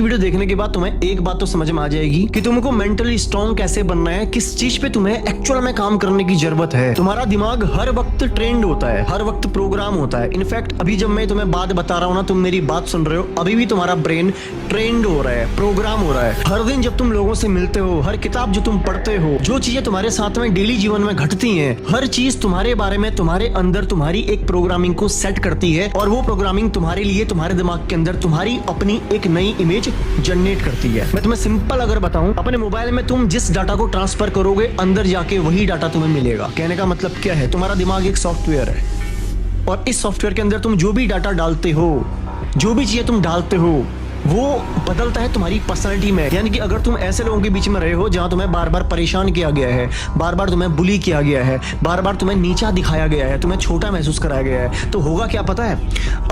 Video देखने के बाद तुम्हें एक बात तो समझ में आ जाएगी कि तुमको मेंटली स्ट्रांग कैसे बनना है, किस चीज पे तुम्हें एक्चुअल में काम करने की जरूरत है। तुम्हारा दिमाग हर वक्त ट्रेंड होता है, हर वक्त प्रोग्राम होता है। इनफैक्ट अभी जब मैं तुम्हें बात बता रहा हूँ ना, तुम मेरी बात सुन रहे हो, अभी भी तुम्हारा ब्रेन ट्रेंड हो रहा है, प्रोग्राम हो रहा है। हर दिन जब तुम लोगों से मिलते हो, हर किताब जो तुम पढ़ते हो, जो चीजें तुम्हारे साथ में डेली जीवन में घटती हैं, हर चीज तुम्हारे बारे में, तुम्हारे अंदर तुम्हारी एक प्रोग्रामिंग को सेट करती है और वो प्रोग्रामिंग तुम्हारे लिए, तुम्हारे दिमाग के अंदर तुम्हारी अपनी एक नई इमेज जनरेट करती है। मैं तुम्हें सिंपल अगर बताऊं, अपने मोबाइल में तुम जिस डाटा को ट्रांसफर करोगे, अंदर जाके वही डाटा तुम्हें मिलेगा। कहने का मतलब क्या है, तुम्हारा दिमाग एक सॉफ्टवेयर है और इस सॉफ्टवेयर के अंदर तुम जो भी डाटा डालते हो, जो भी चीजें तुम डालते हो, वो बदलता है तुम्हारी पर्सनैलिटी में। यानी कि अगर तुम ऐसे लोगों के बीच में रहे हो जहां तुम्हें बार बार परेशान किया गया है, बार बार तुम्हें बुली किया गया है, बार बार तुम्हें नीचा दिखाया गया है, तुम्हें छोटा महसूस कराया गया है, तो होगा क्या पता है,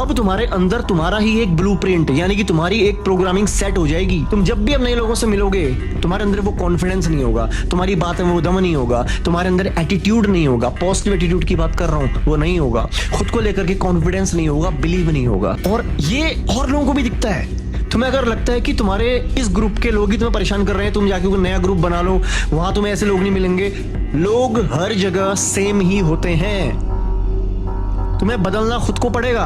अब तुम्हारे अंदर तुम्हारा ही एक ब्लूप्रिंट, यानी कि तुम्हारी एक प्रोग्रामिंग सेट हो जाएगी। तुम जब भी अब नए लोगों से मिलोगे, तुम्हारे अंदर वो कॉन्फिडेंस नहीं होगा, तुम्हारी बात में वो दम नहीं होगा, तुम्हारे अंदर एटीट्यूड नहीं होगा, पॉजिटिव एटीट्यूड की बात कर रहा हूँ, वो नहीं होगा, खुद को लेकर के कॉन्फिडेंस नहीं होगा, बिलीव नहीं होगा। और ये और लोगों को भी दिखता है। तुम्हें अगर लगता है कि तुम्हारे इस ग्रुप के लोग ही तुम्हें परेशान कर रहे हैं, तुम जाके कोई नया ग्रुप बना लो, वहां तुम्हें ऐसे लोग नहीं मिलेंगे। लोग हर जगह सेम ही होते हैं। तुम्हें बदलना खुद को पड़ेगा।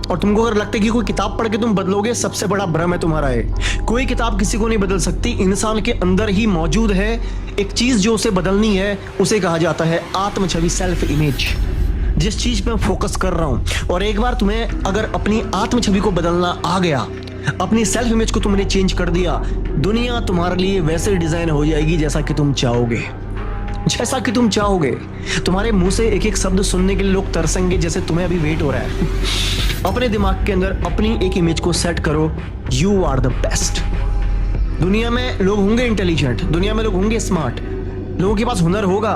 और तुमको अगर लगता है कि कोई किताब पढ़ के तुम बदलोगे, सबसे बड़ा भ्रम है तुम्हारा है। कोई किताब किसी को नहीं बदल सकती। इंसान के अंदर ही मौजूद है एक चीज जो उसे बदलनी है, उसे कहा जाता है आत्म छवि, सेल्फ इमेज। जिस चीज पे मैं फोकस कर रहा हूं, और एक बार तुम्हें अगर अपनी आत्म छवि को बदलना आ गया, अपनी सेल्फ इमेज को तुमने चेंज कर दिया, दुनिया तुम्हारे लिए वैसे डिजाइन हो जाएगी जैसा कि तुम चाहोगे, जैसा कि तुम चाहोगे। तुम्हारे मुंह से एक एक शब्द सुनने के लिए लोग तरसेंगे, जैसे तुम्हें अभी वेट हो रहा है। अपने दिमाग के अंदर अपनी एक इमेज को सेट करो, यू आर द बेस्ट। दुनिया में लोग होंगे इंटेलिजेंट, दुनिया में लोग होंगे स्मार्ट, लोगों के पास हुनर होगा।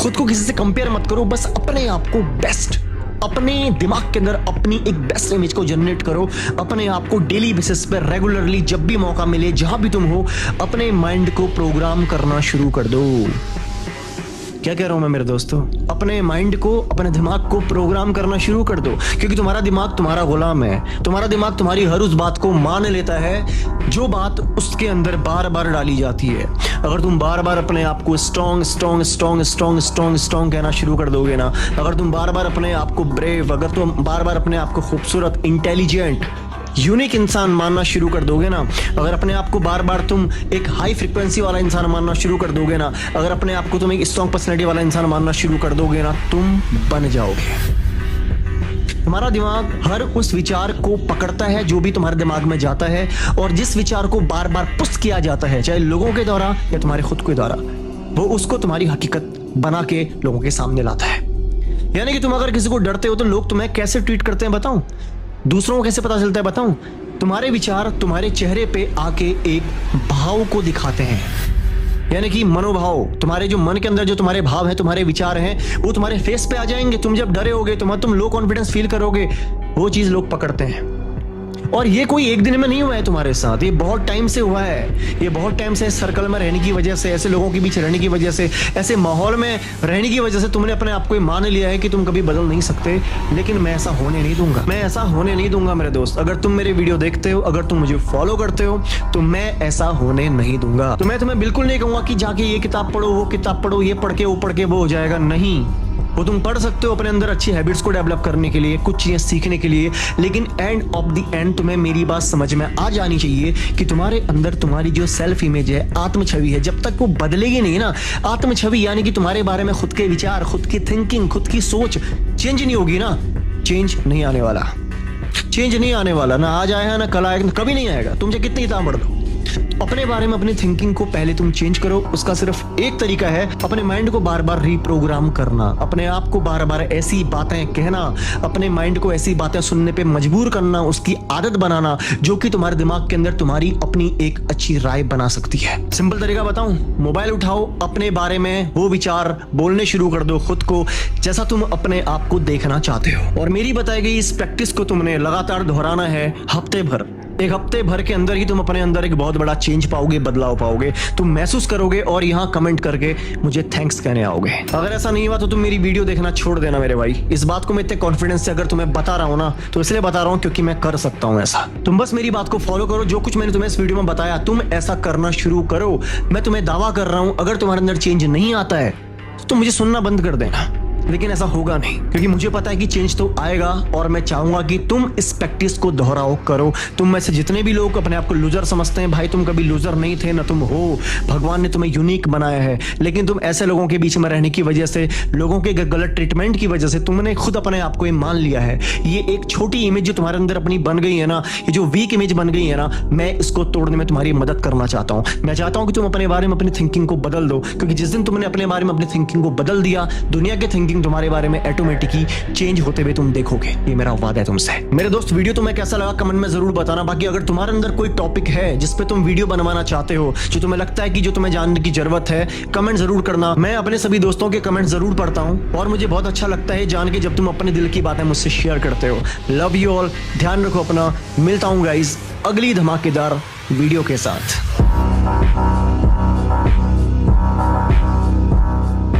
खुद को किसी से कंपेयर मत करो, बस अपने आप को बेस्ट, अपने दिमाग के अंदर अपनी एक बेस्ट इमेज को जनरेट करो। अपने आप को डेली बेसिस पे, रेगुलरली, जब भी मौका मिले, जहां भी तुम हो, अपने माइंड को प्रोग्राम करना शुरू कर दो। क्या कह रहा हूं मैं मेरे दोस्तों? अपने माइंड को, अपने दिमाग को प्रोग्राम करना शुरू कर दो, क्योंकि तुम्हारा दिमाग तुम्हारा गुलाम है। तुम्हारा दिमाग तुम्हारी हर उस बात को मान लेता है जो बात उसके अंदर बार बार डाली जाती है। अगर तुम बार बार अपने आप को strong strong strong strong strong strong कहना शुरू कर दोगे ना, अगर तुम बार बार अपने आप को ब्रेव, अगर तुम बार बार अपने आप को खूबसूरत, इंटेलिजेंट, यूनिक इंसान मानना शुरू कर दोगे ना, अगर अपने आप को बार बार तुम एक हाई फ्रीक्वेंसी वाला इंसान मानना शुरू कर दोगे ना, अगर अपने आप को तुम एक स्ट्रॉन्ग पर्सनैलिटी वाला इंसान मानना शुरू कर दोगे ना, तुम बन जाओगे। तुम्हारा दिमाग हर उस विचार को पकड़ता है जो भी तुम्हारे दिमाग में जाता है, और जिस विचार को बार बार पुश किया जाता है, चाहे लोगों के द्वारा या तुम्हारे खुद के द्वारा, वो उसको तुम्हारी हकीकत बना के लोगों के सामने लाता है। यानी कि तुम अगर किसी को डरते हो तो लोग तुम्हें कैसे ट्रीट करते हैं बताऊं? दूसरों को कैसे पता चलता है बताऊं? तुम्हारे विचार तुम्हारे चेहरे पे आके एक भाव को दिखाते हैं, यानी कि मनोभाव। तुम्हारे जो मन के अंदर जो तुम्हारे भाव हैं, तुम्हारे विचार हैं, वो तुम्हारे फेस पे आ जाएंगे। तुम जब डरे होगे, तुम लो कॉन्फिडेंस फील करोगे, वो चीज लोग पकड़ते हैं। और ये कोई एक दिन में नहीं हुआ है तुम्हारे साथ, ये बहुत टाइम से हुआ है। ये बहुत टाइम से सर्कल में रहने की वजह से, ऐसे लोगों के बीच रहने की वजह से, ऐसे माहौल में रहने की वजह से तुमने अपने आप को मान लिया है कि तुम कभी बदल नहीं सकते। लेकिन मैं ऐसा होने नहीं दूंगा, मैं ऐसा होने नहीं दूंगा मेरे दोस्त। अगर तुम मेरे वीडियो देखते हो, अगर तुम मुझे फॉलो करते हो, तो मैं ऐसा होने नहीं दूंगा। तो मैं तुम्हें बिल्कुल नहीं कहूंगा कि जाके ये किताब पढ़ो, वो किताब पढ़ो, ये पढ़ के वो पढ़ के वो हो जाएगा। नहीं, वो तुम पढ़ सकते हो अपने अंदर अच्छी हैबिट्स को डेवलप करने के लिए, कुछ चीजें सीखने के लिए, लेकिन एंड ऑफ द एंड तुम्हें मेरी बात समझ में आ जानी चाहिए कि तुम्हारे अंदर तुम्हारी जो सेल्फ इमेज है, आत्म छवि है, जब तक वो बदलेगी नहीं ना, आत्म छवि यानी कि तुम्हारे बारे में खुद के विचार, खुद की थिंकिंग, खुद की सोच चेंज नहीं होगी ना, चेंज नहीं आने वाला। चेंज नहीं आने वाला, ना आज आया ना कल आएगा, कभी नहीं आएगा। तुम चाहे कितनी किताब पढ़ दो, अपने बारे में अपनी थिंकिंग को पहले तुम चेंज करो। उसका सिर्फ एक तरीका है, अपने माइंड को बार बार रीप्रोग्राम करना, अपने आप को बार बार ऐसी बातें कहना, अपने माइंड को ऐसी बातें सुनने पे मजबूर करना, उसकी आदत बनाना जो कि तुम्हारे दिमाग के अंदर तुम्हारी अपनी एक अच्छी राय बना सकती है। सिंपल तरीका बताऊं, मोबाइल उठाओ, अपने बारे में वो विचार बोलने शुरू कर दो खुद को, जैसा तुम अपने आप को देखना चाहते हो। और मेरी बताई गई इस प्रैक्टिस को तुमने लगातार दोहराना है हफ्ते भर। एक हफ्ते भर के अंदर ही तुम अपने अंदर एक बहुत बड़ा चेंज पाओगे, बदलाव पाओगे, तुम महसूस करोगे और यहाँ कमेंट करके मुझे थैंक्स कहने आओगे। अगर ऐसा नहीं हुआ तो तुम मेरी वीडियो देखना छोड़ देना मेरे भाई। इस बात को मैं इतने कॉन्फिडेंस से अगर तुम्हें बता रहा हूँ ना, तो इसलिए बता रहा हूँ क्योंकि मैं कर सकता हूँ ऐसा। तुम बस मेरी बात को फॉलो करो, जो कुछ मैंने तुम्हें इस वीडियो में बताया तुम ऐसा करना शुरू करो। मैं तुम्हें दावा कर रहा हूँ, अगर तुम्हारे अंदर चेंज नहीं आता है तो तुम मुझे सुनना बंद कर देना, लेकिन ऐसा होगा नहीं, क्योंकि मुझे पता है कि चेंज तो आएगा और मैं चाहूंगा कि तुम इस प्रैक्टिस को दोहराओ, करो। तुम में से जितने भी लोग अपने आप को लूजर समझते हैं, भाई तुम कभी लूजर नहीं थे, ना तुम हो। भगवान ने तुम्हें यूनिक बनाया है, लेकिन तुम ऐसे लोगों के बीच में रहने की वजह से, लोगों के गलत ट्रीटमेंट की वजह से तुमने खुद अपने आप को ये मान लिया है। ये एक छोटी इमेज जो तुम्हारे अंदर अपनी बन गई है ना, ये जो वीक इमेज बन गई है ना, मैं इसको तोड़ने में तुम्हारी मदद करना चाहता हूँ। मैं चाहता हूँ कि तुम अपने बारे में अपनी थिंकिंग को बदल दो, क्योंकि जिस दिन तुमने अपने बारे में अपनी थिंकिंग को बदल दिया, दुनिया की थिंकिंग तुम्हारे बारे में ऑटोमेटिकली चेंज होते हुए तुम देखोगे। ये मेरा वादा है तुमसे। मेरे दोस्त, वीडियो तुम्हें कैसा लगा कमेंट में जरूर बताना। बाकी अगर तुम्हारे अंदर कोई टॉपिक है जिस पे तुम वीडियो बनवाना चाहते हो, जो तुम्हें लगता है कि जो तुम्हें जानने की जरूरत है, कमेंट जरूर करना। मैं अपने सभी दोस्तों के कमेंट जरूर पढ़ता हूँ और मुझे बहुत अच्छा लगता है जान के जब तुम अपने दिल की बातें मुझसे शेयर करते हो। लव यू ऑल, ध्यान रखो अपना। मिलता हूँ गाइज अगली धमाकेदार वीडियो के साथ।